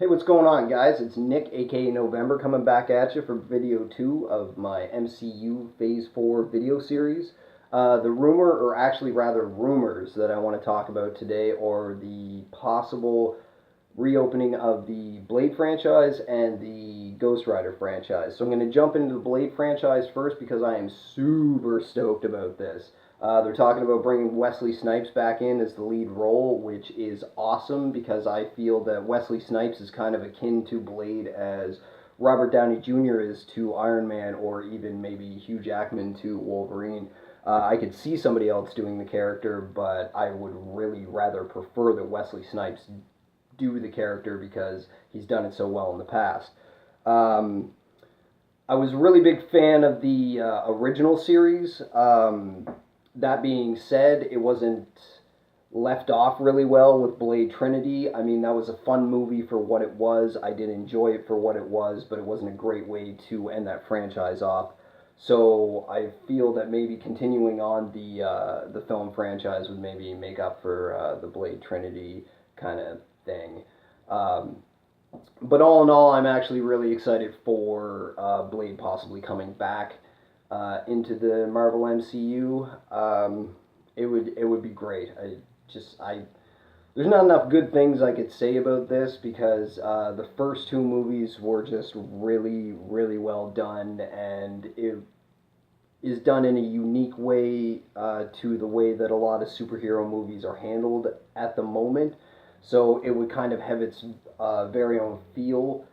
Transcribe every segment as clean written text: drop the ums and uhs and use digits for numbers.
Hey, what's going on, guys? It's Nick, aka November, coming back at you for video 2 of my MCU Phase 4 video series. The rumor, or actually rather rumors, that I want to talk about today are the possible reopening of the Blade franchise and the Ghostrider franchise. So I'm going to jump into the Blade franchise first because I am super stoked about this. They're talking about bringing Wesley Snipes back in as the lead role, which is awesome because I feel that Wesley Snipes is kind of akin to Blade as Robert Downey Jr. is to Iron Man, or even maybe Hugh Jackman to Wolverine. I could see somebody else doing the character, but I would really rather prefer that Wesley Snipes do the character because he's done it so well in the past. I was a really big fan of the original series. That being said, it wasn't left off really well with Blade Trinity. I mean, that was a fun movie for what it was. I did enjoy it for what it was, but it wasn't a great way to end that franchise off. So I feel that maybe continuing on the film franchise would maybe make up for the Blade Trinity kind of thing. But all in all, I'm actually really excited for Blade possibly coming back into the Marvel MCU. It would be great. There's not enough good things I could say about this because the first two movies were just really, really well done, and it is done in a unique way to the way that a lot of superhero movies are handled at the moment. So it would kind of have its very own feel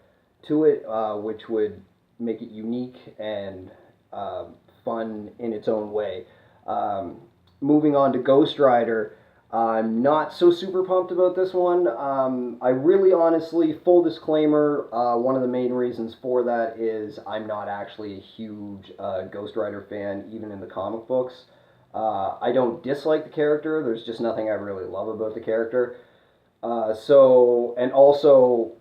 to it, which would make it unique and fun in its own way. Moving on to Ghostrider, I'm not so super pumped about this one. I really honestly, full disclaimer, one of the main reasons for that is I'm not actually a huge Ghostrider fan, even in the comic books. I don't dislike the character, there's just nothing I really love about the character. And also,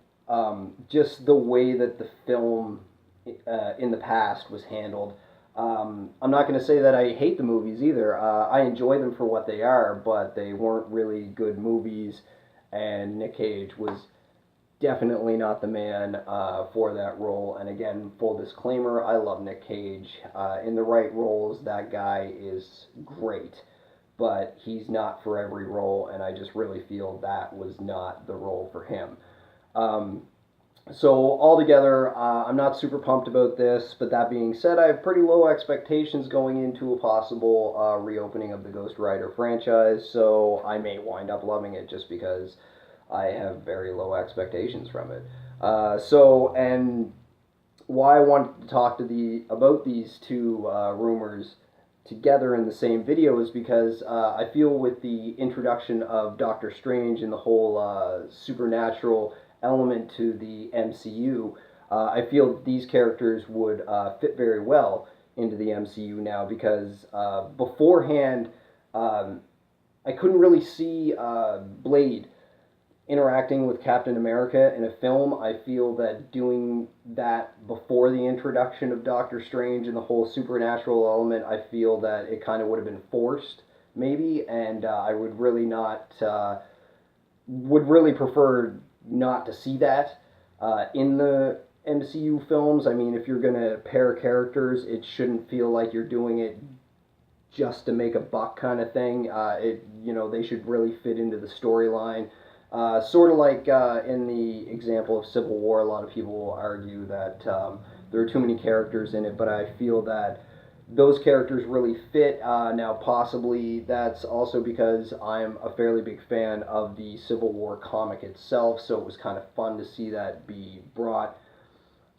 just the way that the film in the past was handled. I'm not going to say that I hate the movies either. I enjoy them for what they are, but they weren't really good movies, and Nick Cage was definitely not the man for that role. And again, full disclaimer, I love Nick Cage. In the right roles, that guy is great, but he's not for every role, and I just really feel that was not the role for him. So altogether, I'm not super pumped about this, but that being said, I have pretty low expectations going into a possible reopening of the Ghostrider franchise, so I may wind up loving it just because I have very low expectations from it. And why I wanted to talk about these two rumors together in the same video is because I feel with the introduction of Doctor Strange and the whole supernatural element to the MCU, I feel these characters would fit very well into the MCU now because beforehand I couldn't really see Blade interacting with Captain America in a film. I feel that doing that before the introduction of Doctor Strange and the whole supernatural element, I feel that it kind of would have been forced, maybe, and I would really prefer not to see that in the MCU films. I mean, if you're going to pair characters, it shouldn't feel like you're doing it just to make a buck kind of thing. They should really fit into the storyline. Sort of like in the example of Civil War, a lot of people will argue that there are too many characters in it, but I feel that those characters really fit. Now, possibly that's also because I'm a fairly big fan of the Civil War comic itself, so it was kind of fun to see that be brought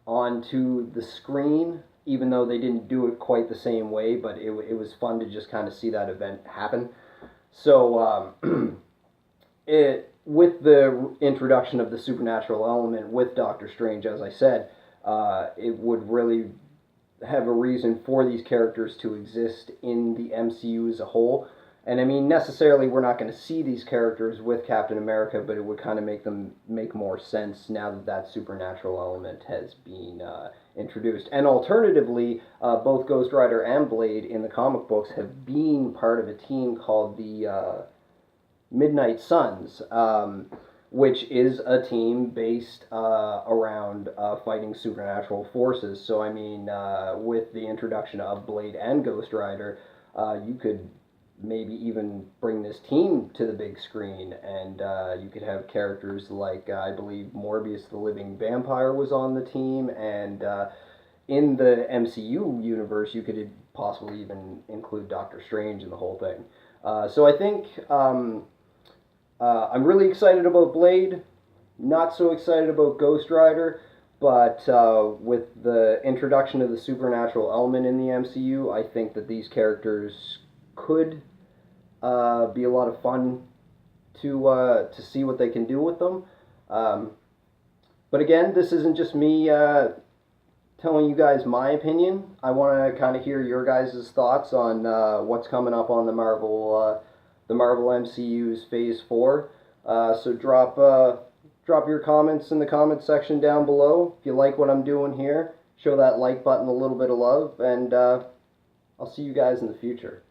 onto the screen, even though they didn't do it quite the same way, but it was fun to just kind of see that event happen. So, with the introduction of the supernatural element with Doctor Strange, as I said, it would really have a reason for these characters to exist in the MCU as a whole. And I mean, necessarily we're not going to see these characters with Captain America, but it would kind of make them make more sense now that that supernatural element has been introduced. And alternatively, both Ghostrider and Blade in the comic books have been part of a team called the Midnight Suns, which is a team based around fighting supernatural forces. So, I mean, with the introduction of Blade and Ghostrider, you could maybe even bring this team to the big screen, and you could have characters like I believe Morbius the Living Vampire was on the team, and in the MCU universe, you could possibly even include Doctor Strange in the whole thing. So I think I'm really excited about Blade, not so excited about Ghostrider, but with the introduction of the supernatural element in the MCU, I think that these characters could be a lot of fun to see what they can do with them. Um, but again, this isn't just me telling you guys my opinion. I want to kind of hear your guys' thoughts on what's coming up on the Marvel MCU's Phase 4. So drop your comments in the comments section down below. If you like what I'm doing here, show that like button a little bit of love, and I'll see you guys in the future.